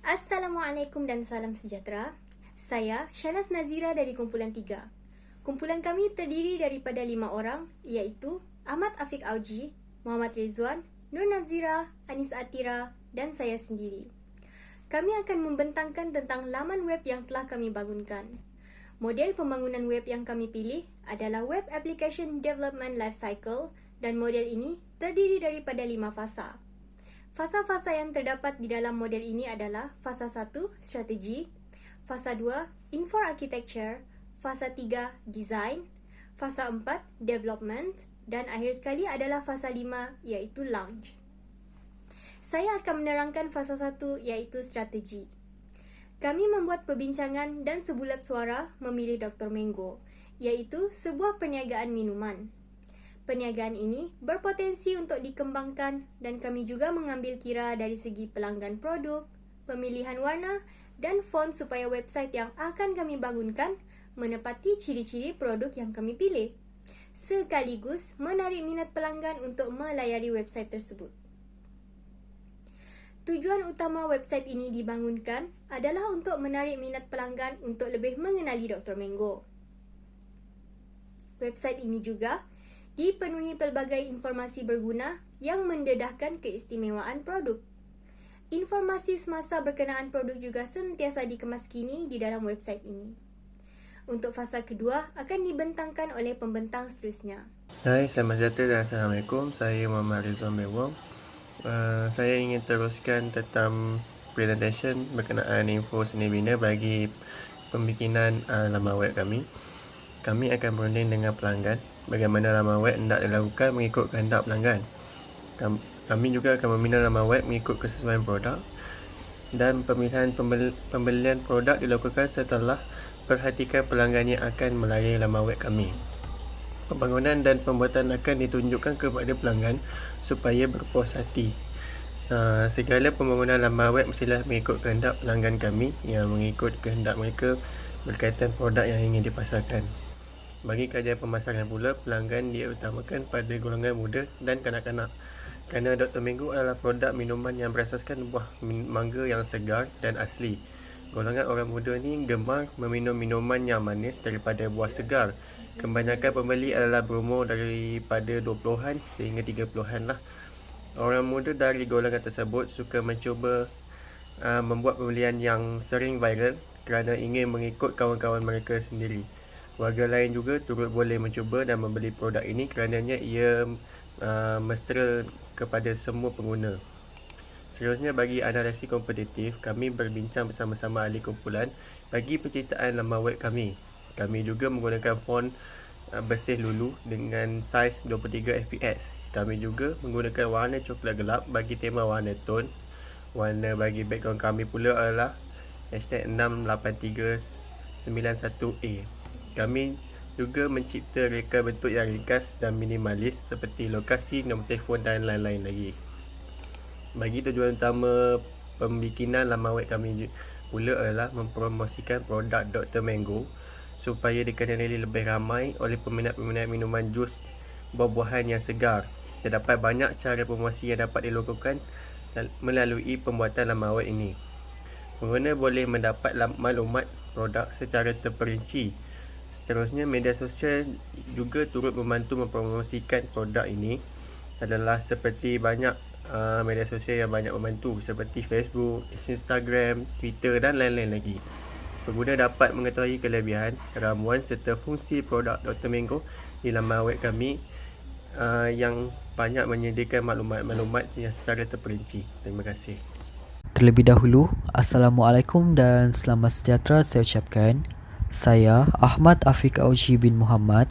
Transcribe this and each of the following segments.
Assalamualaikum dan salam sejahtera. Saya Shanas Nazira dari Kumpulan 3. Kumpulan kami terdiri daripada 5 orang, iaitu Ahmad Afiq Auji, Muhammad Rizwan, Nur Nazira, Anis Atira dan saya sendiri. Kami akan membentangkan tentang laman web yang telah kami bangunkan. Model pembangunan web yang kami pilih adalah Web Application Development Lifecycle dan model ini terdiri daripada 5 fasa. Fasa-fasa yang terdapat di dalam model ini adalah fasa 1, strategi, fasa 2, info architecture, fasa 3, design, fasa 4, development, dan akhir sekali adalah fasa 5 iaitu launch. Saya akan menerangkan fasa 1 iaitu strategi. Kami membuat perbincangan dan sebulat suara memilih Dr. Mango, iaitu sebuah perniagaan minuman. Perniagaan ini berpotensi untuk dikembangkan dan kami juga mengambil kira dari segi pelanggan produk, pemilihan warna dan font supaya website yang akan kami bangunkan menepati ciri-ciri produk yang kami pilih, sekaligus menarik minat pelanggan untuk melayari website tersebut. Tujuan utama website ini dibangunkan adalah untuk menarik minat pelanggan untuk lebih mengenali Dr. Mango. Website ini juga dipenuhi pelbagai informasi berguna yang mendedahkan keistimewaan produk. Informasi semasa berkenaan produk juga sentiasa dikemas kini di dalam website ini. Untuk fasa kedua akan dibentangkan oleh pembentang seterusnya. Hai, selamat sejahtera dan Assalamualaikum. Saya Muhammad Rizwan Bewong. Saya ingin teruskan tentang presentation berkenaan info seni bina bagi pembikinan laman web kami. Kami akan berunding dengan pelanggan bagaimana laman web hendak dilakukan mengikut kehendak pelanggan. Kami juga akan membina laman web mengikut kesesuaian produk dan pemilihan pembelian produk dilakukan setelah perhatikan pelanggan yang akan melayari laman web kami. Pembangunan dan pembuatan akan ditunjukkan kepada pelanggan supaya berpuas hati. Segala pembangunan laman web mestilah mengikut kehendak pelanggan kami yang mengikut kehendak mereka berkaitan produk yang ingin dipasarkan. Bagi kajian pemasaran pula, pelanggan diutamakan pada golongan muda dan kanak-kanak kerana Dr. Mango adalah produk minuman yang berasaskan buah mangga yang segar dan asli. Golongan orang muda ni gemar meminum minuman yang manis daripada buah segar. Kebanyakan pembeli adalah berumur daripada 20-an sehingga 30-an lah. Orang muda dari golongan tersebut suka mencuba membuat pembelian yang sering viral kerana ingin mengikut kawan-kawan mereka sendiri. Warga lain juga turut boleh mencuba dan membeli produk ini kerananya ia mesra kepada semua pengguna. Seterusnya, bagi analisis kompetitif, kami berbincang bersama-sama ahli kumpulan bagi penciptaan laman web kami. Kami juga menggunakan font bersih lulu dengan saiz 23 fps. Kami juga menggunakan warna coklat gelap bagi tema warna tone. Warna bagi background kami pula adalah #68391A. Kami juga mencipta reka bentuk yang ringkas dan minimalis seperti lokasi, nombor telefon dan lain-lain lagi. Bagi tujuan utama pembikinan laman web kami pula adalah mempromosikan produk Dr. Mango supaya dikenali lebih ramai oleh peminat-peminat minuman jus buah-buahan yang segar. Terdapat banyak cara promosi yang dapat dilakukan melalui pembuatan laman web ini. Pengguna boleh mendapat maklumat produk secara terperinci. Seterusnya, media sosial juga turut membantu mempromosikan produk ini. Adalah seperti banyak media sosial yang banyak membantu seperti Facebook, Instagram, Twitter dan lain-lain lagi. Pengguna dapat mengetahui kelebihan, ramuan serta fungsi produk Dr. Mango di laman web kami yang banyak menyediakan maklumat-maklumat yang secara terperinci. Terima kasih. Terlebih dahulu, Assalamualaikum dan selamat sejahtera saya ucapkan. Saya Ahmad Afiq Auji bin Muhammad,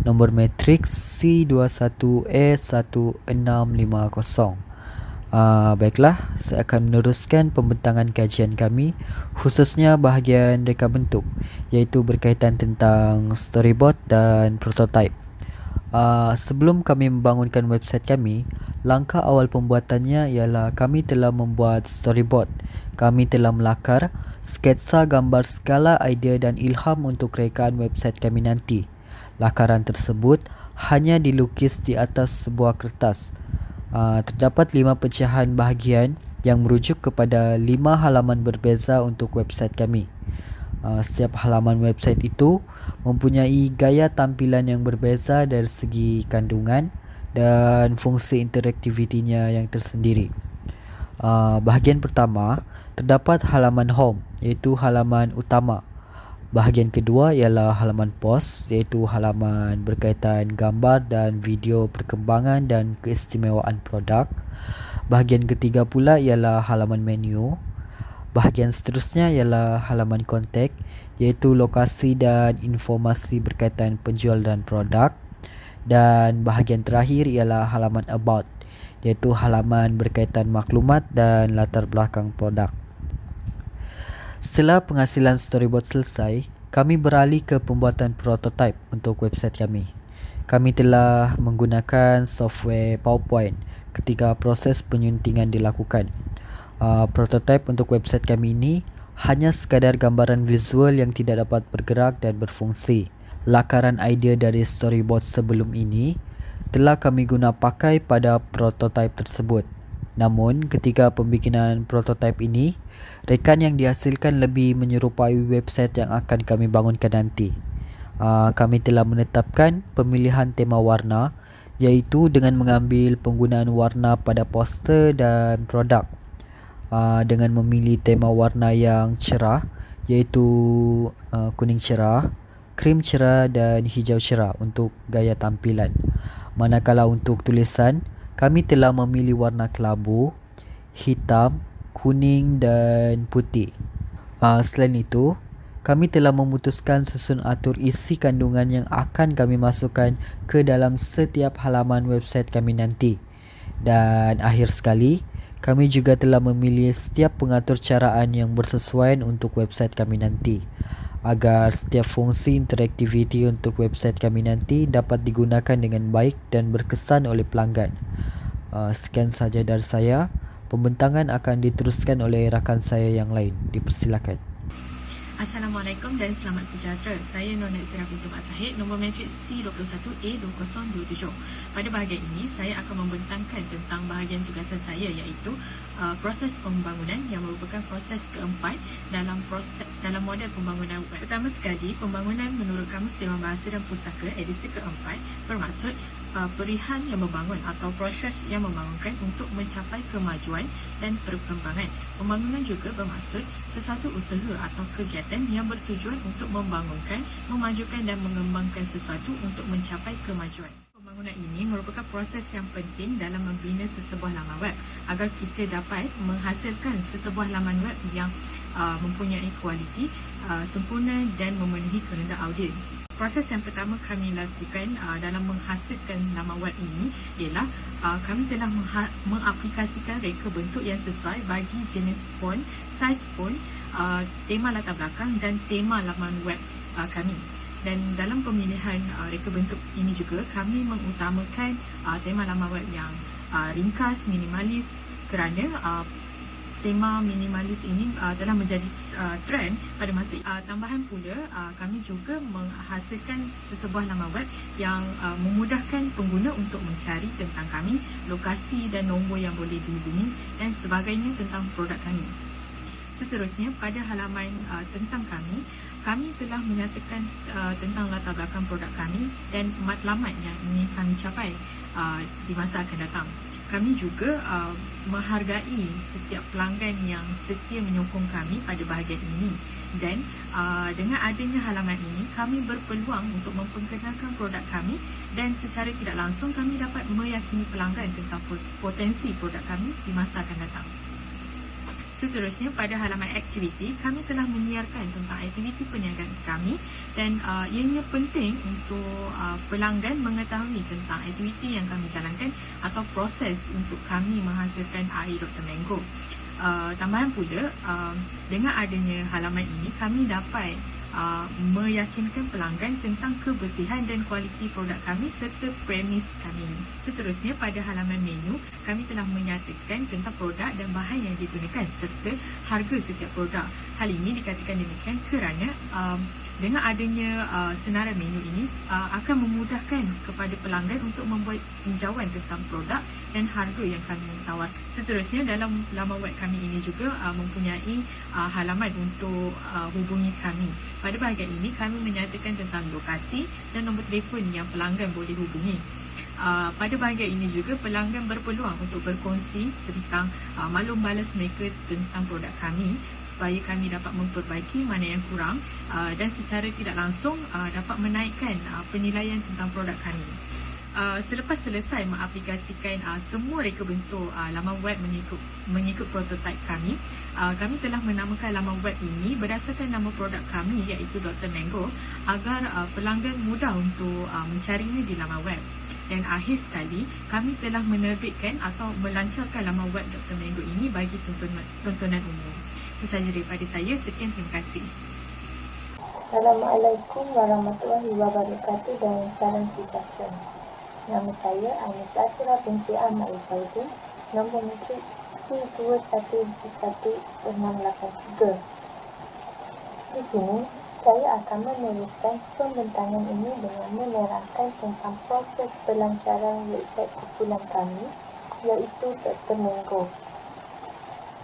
nombor matriks C21A1650. Baiklah, saya akan meneruskan pembentangan kajian kami khususnya bahagian reka bentuk, iaitu berkaitan tentang storyboard dan prototype. Sebelum kami membangunkan website kami, langkah awal pembuatannya ialah kami telah membuat storyboard. Kami telah melakar sketsa gambar segala idea dan ilham untuk rekaan website kami nanti. Lakaran tersebut hanya dilukis di atas sebuah kertas. Terdapat 5 pecahan bahagian yang merujuk kepada 5 halaman berbeza untuk website kami. Setiap halaman website itu mempunyai gaya tampilan yang berbeza dari segi kandungan dan fungsi interaktivitinya yang tersendiri. Bahagian pertama, terdapat halaman home, iaitu halaman utama. Bahagian kedua ialah halaman post, iaitu halaman berkaitan gambar dan video perkembangan dan keistimewaan produk. Bahagian ketiga pula ialah halaman menu. Bahagian seterusnya ialah halaman kontak, iaitu lokasi dan informasi berkaitan penjual dan produk. Dan bahagian terakhir ialah halaman about, iaitu halaman berkaitan maklumat dan latar belakang produk. Setelah penghasilan storyboard selesai, kami beralih ke pembuatan prototype untuk website kami. Kami telah menggunakan software PowerPoint ketika proses penyuntingan dilakukan. Prototype untuk website kami ini hanya sekadar gambaran visual yang tidak dapat bergerak dan berfungsi. Lakaran idea dari storyboard sebelum ini telah kami guna pakai pada prototype tersebut. Namun, ketika pembikinan prototype ini, rekan yang dihasilkan lebih menyerupai website yang akan kami bangunkan nanti. Kami telah menetapkan pemilihan tema warna, iaitu dengan mengambil penggunaan warna pada poster dan produk. Dengan memilih tema warna yang cerah, iaitu kuning cerah, krim cerah dan hijau cerah untuk gaya tampilan. Manakala untuk tulisan, kami telah memilih warna kelabu, hitam, kuning dan putih. Selain itu, kami telah memutuskan susun atur isi kandungan yang akan kami masukkan ke dalam setiap halaman website kami nanti. Dan akhir sekali, kami juga telah memilih setiap pengatur caraan yang bersesuaian untuk website kami nanti, agar setiap fungsi interaktiviti untuk website kami nanti dapat digunakan dengan baik dan berkesan oleh pelanggan. Sekian sahaja dari saya. Pembentangan akan diteruskan oleh rakan saya yang lain. Dipersilakan. Assalamualaikum dan selamat sejahtera. Saya Nur Nazira binti Mak Zahid, nombor matrik C21A2027. Pada bahagian ini, saya akan membentangkan tentang bahagian tugasan saya, iaitu proses pembangunan yang merupakan proses keempat dalam model pembangunan web. Pertama sekali, pembangunan menurut Kamus Dewan Bahasa dan Pustaka edisi keempat bermaksud perihan yang membangun atau proses yang membangunkan untuk mencapai kemajuan dan perkembangan. Pembangunan juga bermaksud sesuatu usaha atau kegiatan yang bertujuan untuk membangunkan, memajukan dan mengembangkan sesuatu untuk mencapai kemajuan. Pembangunan ini merupakan proses yang penting dalam membina sesebuah laman web agar kita dapat menghasilkan sesebuah laman web yang mempunyai kualiti, sempurna dan memenuhi kehendak audiens. Proses yang pertama kami lakukan dalam menghasilkan laman web ini ialah kami telah mengaplikasikan reka bentuk yang sesuai bagi jenis font, saiz font, tema latar belakang dan tema laman web kami. Dan dalam pemilihan reka bentuk ini juga kami mengutamakan tema laman web yang ringkas, minimalis, kerana tema minimalis ini telah menjadi trend pada masa ini. Tambahan pula, kami juga menghasilkan sesebuah laman web yang memudahkan pengguna untuk mencari tentang kami, lokasi dan nombor yang boleh dihubungi dan sebagainya tentang produk kami. Seterusnya, pada halaman tentang kami telah menyatakan tentang latar belakang produk kami dan matlamat yang ingin kami capai di masa akan datang. Kami juga menghargai setiap pelanggan yang setia menyokong kami pada bahagian ini, dan dengan adanya halaman ini kami berpeluang untuk memperkenalkan produk kami dan secara tidak langsung kami dapat meyakini pelanggan tentang potensi produk kami di masa akan datang. Seterusnya, pada halaman aktiviti, kami telah menyiarkan tentang aktiviti perniagaan kami dan ianya penting untuk pelanggan mengetahui tentang aktiviti yang kami jalankan atau proses untuk kami menghasilkan air Dr. Mango. Tambahan pula, dengan adanya halaman ini, kami dapat meyakinkan pelanggan tentang kebersihan dan kualiti produk kami serta premis kami. Seterusnya, pada halaman menu, kami telah menyatakan tentang produk dan bahan yang digunakan serta harga setiap produk. Hal ini dikatakan demikian kerana Dengan adanya senarai menu ini akan memudahkan kepada pelanggan untuk membuat tinjauan tentang produk dan harga yang kami tawar. Seterusnya, dalam laman web kami ini juga mempunyai halaman untuk hubungi kami. Pada bahagian ini kami menyatakan tentang lokasi dan nombor telefon yang pelanggan boleh hubungi. Pada bahagian ini juga pelanggan berpeluang untuk berkongsi tentang maklum balas mereka tentang produk kami supaya kami dapat memperbaiki mana yang kurang dan secara tidak langsung dapat menaikkan penilaian tentang produk kami. Selepas selesai mengaplikasikan semua reka bentuk laman web mengikut prototipe kami, kami telah menamakan laman web ini berdasarkan nama produk kami iaitu Dr. Mango agar pelanggan mudah untuk mencarinya di laman web. Dan akhir sekali, kami telah menerbitkan atau melancarkan laman web Dr. Mango ini bagi tontonan umum. Itu sahaja daripada saya. Sekian, terima kasih. Assalamualaikum warahmatullahi wabarakatuh dan salam sejahtera. Nama saya Anis Asra binti Ahmad Izzauddin, nombor matrik C211683. Di sini, saya akan meneruskan pembentangan ini dengan menerangkan tentang proses pelancaran website kumpulan kami, iaitu Dr. Mango.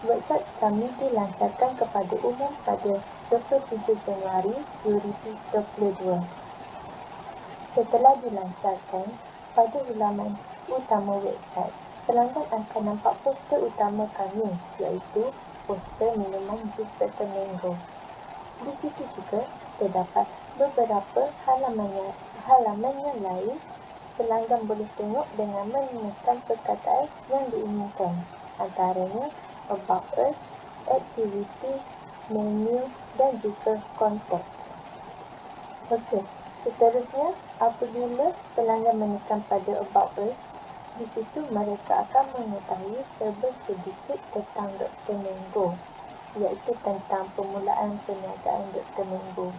Website kami dilancarkan kepada umum pada 27 Januari 2022. Setelah dilancarkan, pada halaman utama website, pelanggan akan nampak poster utama kami, iaitu poster minuman jus Dr. Mango. Di situ juga terdapat beberapa halaman yang lain. Pelanggan boleh tengok dengan menekan perkataan yang diinginkan, antaranya About Us, Activities, Menu dan juga Contact. Okey, seterusnya apabila pelanggan menekan pada About Us, di situ mereka akan mengetahui serba sedikit tentang Dr. Mango, iaitu tentang permulaan perniagaan Dr. Mango.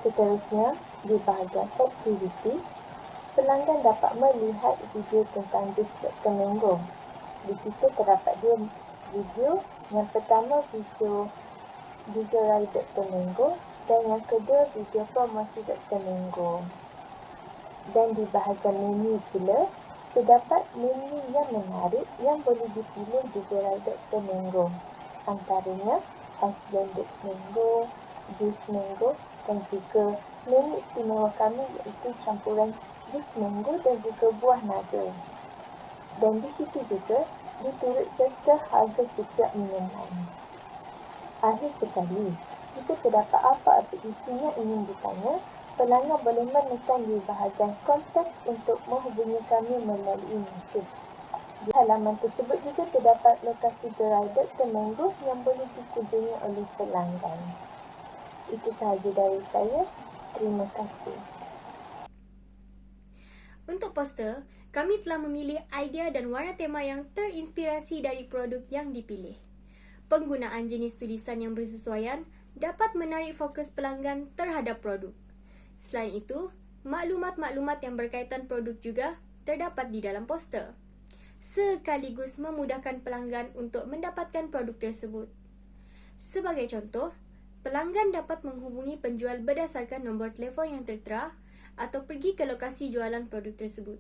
Seterusnya, di bahagian Activities, pelanggan dapat melihat video tentang jus Dr. Mango. Di situ terdapat dua video. Yang pertama, video raya Dr. Mango dan yang kedua, video promosi Dr. Mango. Dan di bahagian menu pula, terdapat menu yang menarik yang boleh dipilih di gerai Dr. Mango, antaranya ais blended mango, jus mango dan juga menu istimewa kami iaitu campuran jus mango dan juga buah naga. Dan di situ juga diturut serta harga setiap minuman. Akhir sekali, jika terdapat apa-apa isu yang ingin ditanya, pelanggan boleh menekan di bahagian kontak untuk menghubungi kami melalui mesej. Di halaman tersebut juga terdapat lokasi gerai Dr. Mango yang boleh dikunjungi oleh pelanggan. Itu sahaja dari saya. Terima kasih. Untuk poster, kami telah memilih idea dan warna tema yang terinspirasi dari produk yang dipilih. Penggunaan jenis tulisan yang bersesuaian dapat menarik fokus pelanggan terhadap produk. Selain itu, maklumat-maklumat yang berkaitan produk juga terdapat di dalam poster, sekaligus memudahkan pelanggan untuk mendapatkan produk tersebut. Sebagai contoh, pelanggan dapat menghubungi penjual berdasarkan nombor telefon yang tertera atau pergi ke lokasi jualan produk tersebut.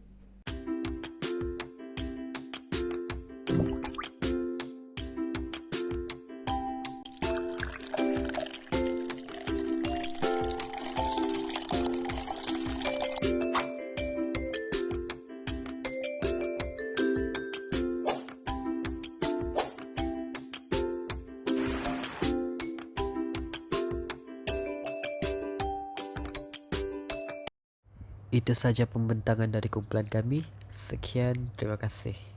Itu saja pembentangan dari kumpulan kami. Sekian, terima kasih.